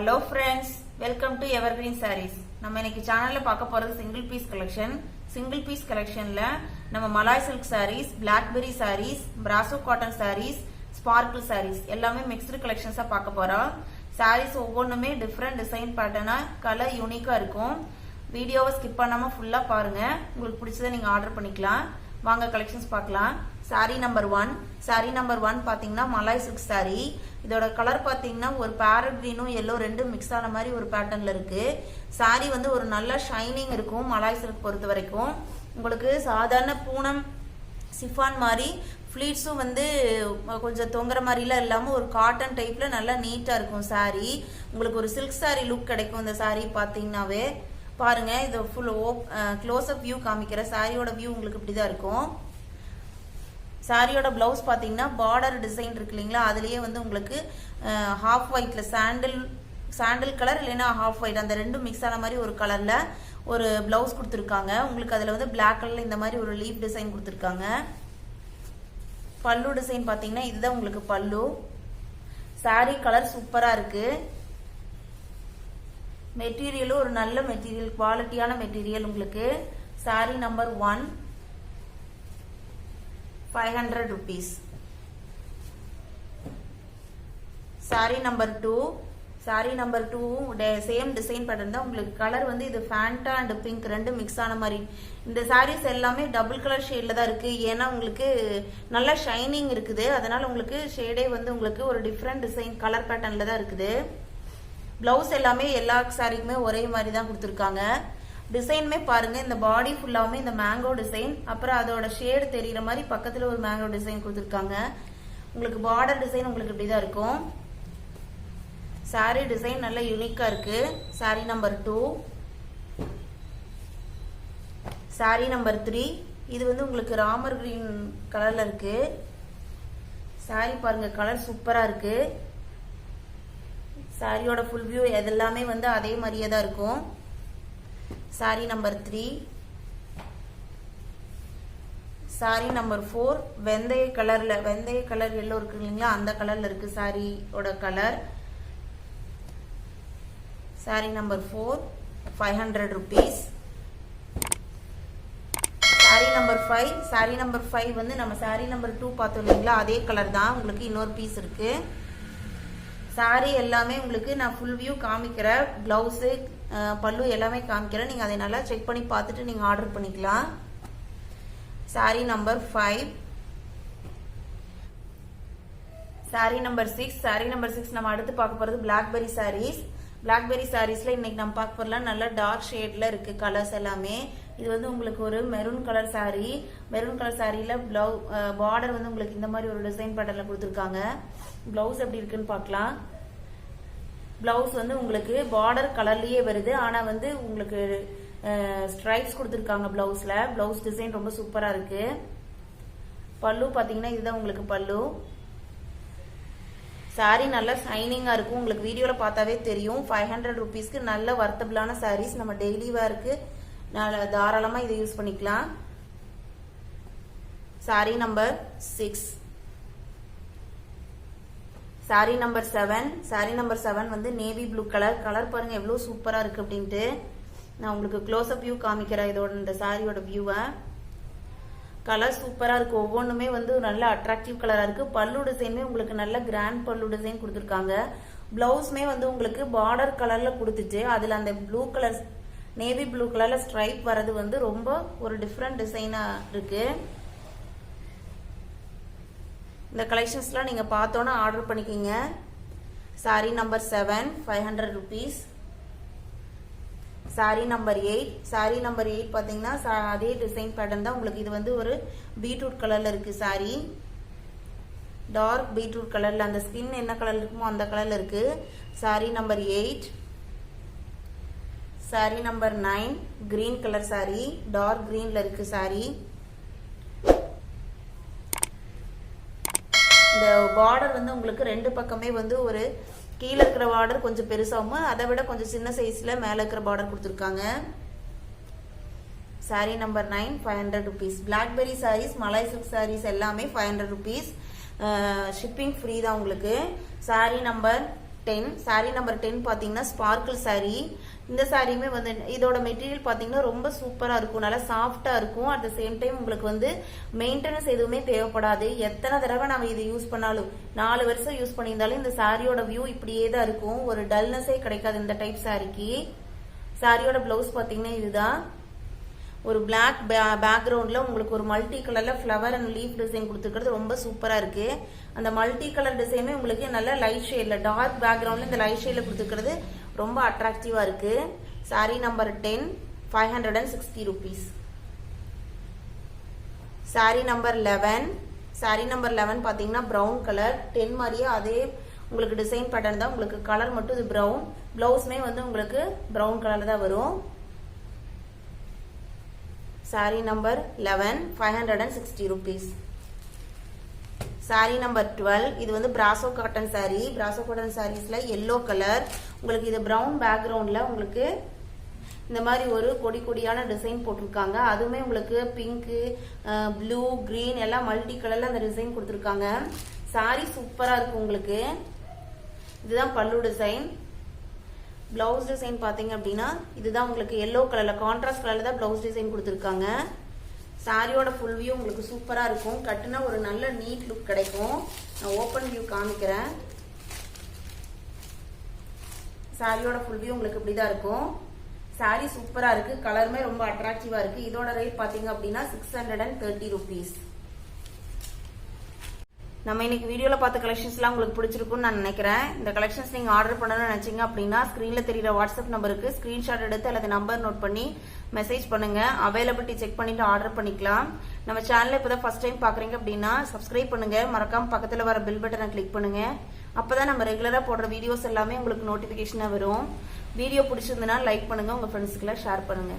Hello friends, welcome to Evergreen Sarees. நம்ம இன்னைக்கு சேனல்ல பார்க்க போறது single piece collection. Single piece கலெக்ஷன்ல நம்ம malai silk sarees, blackberry sarees, brasso cotton sarees, sparkle sarees எல்லாமே மிக்ஸ்டு கலெக்ஷன்ஸா பார்க்க போறோம். sarees ஒவ்வொண்ணுமே டிஃபரண்ட் டிசைன் பேட்டர்னா கலர் யூனிக்கா இருக்கும். வீடியோவை ஸ்கிப் பண்ணாம ஃபுல்லா பாருங்க. உங்களுக்கு பிடிச்சதை நீங்க ஆர்டர் பண்ணிக்கலாம். வாங்க கலெக்ஷன்ஸ் பார்க்கலாம். சாரி நம்பர் 1 பாத்தீங்கன்னா மலாய் சில்க் சாரி. இதோட கலர் பாத்தீங்கன்னா ஒரு பேரட் கிரீனும் எல்லோ ரெண்டும் மிக்ஸ் ஆன மாதிரி ஒரு பேட்டர்ன்ல இருக்கு. சாரி வந்து ஒரு நல்ல ஷைனிங் இருக்கும் மலாய் சில்க் பொறுத்த வரைக்கும். உங்களுக்கு சாதாரண பூனம் சிஃபான் மாதிரி ஃபிளீட்ஸும் வந்து கொஞ்சம் தொங்குற மாதிரிலாம் இல்லாமல் ஒரு காட்டன் டைப்ல நல்லா நீட்டா இருக்கும் சாரி. உங்களுக்கு ஒரு சில்க் சாரி லுக் கிடைக்கும் இந்த சாரி பாத்தீங்கன்னாவே. பாருங்க இது ஃபுல் க்ளோஸ் அப் வியூ காமிக்கிற சாரியோட வியூ உங்களுக்கு இப்படிதான் இருக்கும். சாரியோட பிளவுஸ் பாத்தீங்கன்னா பார்டர் டிசைன் இருக்கு இல்லைங்களா, அதுலயே வந்து உங்களுக்கு ஹாஃப் ஒயிட்ல சாண்டல் கலர் இல்லைன்னா ஹாஃப் ஒயிட் அந்த ரெண்டும் மிக்ஸ் ஆன மாதிரி ஒரு கலர்ல ஒரு பிளவுஸ் கொடுத்துருக்காங்க. உங்களுக்கு அதுல வந்து பிளாக் கலர்ல இந்த மாதிரி ஒரு லீஃப் டிசைன் கொடுத்துருக்காங்க. பல்லு டிசைன் பாத்தீங்கன்னா இதுதான் உங்களுக்கு பல்லு. சாரி கலர் சூப்பரா இருக்கு. மெட்டீரியலும் ஒரு நல்ல மெட்டீரியல், குவாலிட்டியான மெட்டீரியல். உங்களுக்கு sorry number 1 500 rupees. Sari number 2 same design pattern தான். உங்களுக்கு கலர் வந்து இது ஃபேண்டா அண்ட் பிங்க் ரெண்டு மிக்ஸ் ஆன மாதிரி. இந்த சாரீஸ் எல்லாமே டபுள் கலர் ஷேட்ல தான் இருக்கு. ஏன்னா உங்களுக்கு நல்ல ஷைனிங் இருக்குது, அதனால உங்களுக்கு ஷேடே வந்து உங்களுக்கு ஒரு டிஃப்ரெண்ட் டிசைன் கலர் பேட்டர்ன்ல தான் இருக்குது. பிளவுஸ் எல்லாமே எல்லா சாரிக்குமே ஒரே மாதிரி தான் கொடுத்துருக்காங்க. டிசைனுமே பாருங்க, இந்த பாடி ஃபுல்லாவுமே இந்த மேங்கோ டிசைன், அப்புறம் அதோட ஷேடு தெரியுற மாதிரி பக்கத்துல ஒரு மேங்கோ டிசைன் கொடுத்துருக்காங்க. உங்களுக்கு பார்டர் டிசைன் உங்களுக்கு இப்படிதான் இருக்கும். சாரி டிசைன் நல்ல யூனிக்கா இருக்கு. சாரி நம்பர் 2. சாரி நம்பர் 3 இது வந்து உங்களுக்கு ராமர் கிரீன் கலர்ல இருக்கு. சாரி பாருங்க கலர் சூப்பரா இருக்கு. சாரியோட ஃபுல் வியூ இதெல்லாமே வந்து அதே மாதிரியே தான் இருக்கும். Sorry number 3. சாரி நம்பர் 4 வெந்தய கலர் எல்லோ இருக்கு இல்லைங்களா, அந்த கலர்ல இருக்கு சாரியோட colour. Sorry number 4 500 rupees. Sari number 5 வந்து நம்ம சாரி நம்பர் 2 பார்த்தோம் இல்லைங்களா, அதே கலர் தான். உங்களுக்கு இன்னொரு பீஸ் இருக்கு. சாரி எல்லாமே உங்களுக்கு நான் ஃபுல் வியூ காமிக்கிறேன். பிளவுஸு பல்லு எல்லாமே காமிக்கிறேன். நீங்க அதை நல்லா செக் பண்ணி பார்த்துட்டு நீங்க ஆர்டர் பண்ணிக்கலாம். Sorry number 5. சாரி நம்பர் 6 நம்ம அடுத்து பார்க்க போறது பிளாக்பெரி சாரீஸ். பிளாக்பெரி சாரீஸ்ல இன்னைக்கு நம்ம பார்க்க போறலாம் நல்ல டார்க் ஷேட்ல இருக்கு கலர்ஸ் எல்லாமே. இது வந்து உங்களுக்கு ஒரு maroon colour sari. Maroon colour சாரியில பார்டர் வந்து உங்களுக்கு இந்த மாதிரி ஒரு டிசைன் பேட்டர்ல கொடுத்துருக்காங்க. பிளவுஸ் எப்படி இருக்குன்னு பார்க்கலாம். பிளவுஸ் வந்து உங்களுக்கு பார்டர் கலர்லயே வருது, ஆனா வந்து உங்களுக்கு ஸ்ட்ரைப்ஸ் கொடுத்துருக்காங்க பிளவுஸ்ல. பிளவுஸ் டிசைன் ரொம்ப சூப்பரா இருக்கு. பல்லு பாத்தீங்கன்னா இதுதான் உங்களுக்கு பல்லு. சாரி நல்லா ஷைனிங்கா இருக்கும். உங்களுக்கு வீடியோல பார்த்தாவே தெரியும். 500 rupeesக்கு நல்ல வர்த்தபிளான சாரீஸ். நம்ம டெய்லி வேருக்கு தாராளமா இதை யூஸ் பண்ணிக்கலாம். Sorry number 6. சாரி நம்பர் 7 வந்து நேவி ப்ளூ கலர் பாருங்க எவ்வளவு சூப்பரா இருக்கு அப்படின்ட்டு. நான் உங்களுக்கு க்ளோஸ் அப் வியூ காமிக்கிறேன். இதோட இந்த சாரியோட வியூவை. கலர் சூப்பரா இருக்கு. ஒவ்வொன்றுமே வந்து நல்ல அட்ராக்டிவ் கலரா இருக்கு. பல்லு டிசைனுமே உங்களுக்கு நல்ல கிராண்ட் பல்லு டிசைன் கொடுத்துருக்காங்க. பிளவுஸ்மே வந்து உங்களுக்கு பார்டர் கலர்ல கொடுத்துட்டு அதுல அந்த ப்ளூ கலர் நேவி ப்ளூ கலர்ல ஸ்ட்ரைப் வர்றது வந்து ரொம்ப ஒரு டிஃப்ரெண்ட் டிசைனா இருக்கு. இந்த கலெக்ஷன்ஸ்லாம் நீங்க பார்த்தோன்னா ஆர்டர் பண்ணிக்கிங்க. Sorry number 7 500 rupees. Sari number 8 பாத்தீங்கன்னா அதே டிசைன் பேட்டர்ன் தான். உங்களுக்கு இது வந்து ஒரு பீட்ரூட் கலர்ல இருக்கு சாரி. டார்க் பீட்ரூட் கலர்ல அந்த ஸ்கின் என்ன கலர்ல இருக்குமோ அந்த கலர்ல இருக்கு. Sari number 8. Sari number 9 green colour sari. Dark கிரீன்ல இருக்கு சாரி. இந்த பார்டர் வந்து உங்களுக்கு ரெண்டு பக்கமே வந்து ஒரு கீழே இருக்கிற பார்டர் கொஞ்சம் பெருசாகவும் அதை விட கொஞ்சம் சின்ன சைஸ்ல மேல இருக்கிற பார்டர் கொடுத்துருக்காங்க. Sari number 9 500 rupees. Blackberry saris, malai silk saris எல்லாமே 500 rupees. ஷிப்பிங் ஃப்ரீ தான் உங்களுக்கு. Sorry number 10. சாரீ நம்பர் 10 பார்த்தீங்கன்னா ஸ்பார்க்கிள் சாரீ. இந்த சாரியுமே வந்து இதோட மெட்டீரியல் பார்த்தீங்கன்னா ரொம்ப சூப்பராக இருக்கும், நல்லா சாஃப்டாக இருக்கும். அட் த சேம் டைம் உங்களுக்கு வந்து மெயின்டெனன்ஸ் எதுவுமே தேவைப்படாது. எத்தனை தடவை நம்ம இது யூஸ் பண்ணாலும் 4 வருஷம் யூஸ் பண்ணியிருந்தாலும் இந்த சாரியோட வியூ இப்படியே தான் இருக்கும், ஒரு டல்னஸே கிடைக்காது இந்த டைப் சாரிக்கு. சாரியோட பிளவுஸ் பார்த்தீங்கன்னா இதுதான், ஒரு பிளாக் பேக்ரவுண்ட்ல உங்களுக்கு ஒரு மல்டி கலர்ல ஃப்ளவர் அண்ட் லீஃப் டிசைன் கொடுத்துருக்கிறது ரொம்ப சூப்பரா இருக்கு. அந்த மல்டி கலர் டிசைனுமே உங்களுக்கு நல்ல லைட் ஷேட்ல, டார்க் பேக்ரவுண்ட்ல இந்த லைட் ஷேட்ல கொடுத்துருக்கிறது ரொம்ப அட்ராக்டிவா இருக்கு. Sari number 10, 560 rupees. Sari number 11. Sorry number 11 பாத்தீங்கன்னா பிரவுன் கலர். 10 மாதிரியே அதே உங்களுக்கு டிசைன் பேட்டர்ன் தான், உங்களுக்கு கலர் மட்டும் இது பிரவுன். பிளவுஸ்மே வந்து உங்களுக்கு பிரவுன் கலர்ல தான் வரும். Sari number 11, 560 rupees. Sari number 12. இது வந்து Brasso cotton sari. Brasso cotton சாரீஸ்ல எல்லோ கலர், உங்களுக்கு இது பிரவுன் பேக்ரவுண்ட்ல உங்களுக்கு இந்த மாதிரி ஒரு கொடி கொடியான டிசைன் போட்டிருக்காங்க. அதுவுமே உங்களுக்கு பிங்க், ப்ளூ, கிரீன் எல்லாம் மல்டி கலர்ல அந்த டிசைன் கொடுத்துருக்காங்க. சாரி சூப்பரா இருக்கு உங்களுக்கு. இதுதான் பல்லு டிசைன். பிளவுஸ் டிசைன் பாத்தீங்க அப்படின்னா இதுதான் உங்களுக்கு எல்லோ கலர்ல, கான்ட்ராஸ்ட் கலர்ல தான் பிளவுஸ் டிசைன் கொடுத்துருக்காங்க. சாரியோட ஃபுல் வியூ உங்களுக்கு சூப்பரா இருக்கும், கட்டுனா ஒரு நல்ல நீட் லுக் கிடைக்கும். நான் ஓப்பன் வியூ காமிக்கிறேன். சாரியோட ஃபுல் வியூ உங்களுக்கு இப்படிதான் இருக்கும். சாரி சூப்பரா இருக்கு, கலருமே ரொம்ப அட்ராக்டிவா இருக்கு. இதோட ரேட் பாத்தீங்க அப்படின்னா 630 rupees. நம்ம இன்னைக்கு வீடியோல பார்த்த கலெக்ஷன்ஸ்லாம் உங்களுக்கு பிடிச்சிருக்கும்னு நான் நினைக்கிறேன். இந்த கலெக்ஷன்ஸ் நீங்க ஆர்டர் பண்ணணும்னு நினைச்சீங்க அப்படின்னா ஸ்கிரீன்ல தெரியுற வாட்ஸ்அப் நம்பருக்கு ஸ்கிரீன்ஷாட் எடுத்து அல்லது நம்பர் நோட் பண்ணி மெசேஜ் பண்ணுங்க. அவைலபிலிட்டி செக் பண்ணிட்டு ஆர்டர் பண்ணிக்கலாம். நம்ம சேனலை இப்பதான் ஃபர்ஸ்ட் டைம் பாக்குறீங்க அப்படின்னா சப்ஸ்கிரைப் பண்ணுங்க, மறக்காம பக்கத்துல வர பெல் பட்டனை கிளிக் பண்ணுங்க. அப்பதான் நம்ம ரெகுலரா போடுற வீடியோஸ் எல்லாமே உங்களுக்கு நோட்டிபிகேஷனா வரும். வீடியோ பிடிச்சிருந்தனா லைக் பண்ணுங்க, உங்க ஃப்ரெண்ட்ஸ்க்குலாம் ஷேர் பண்ணுங்க.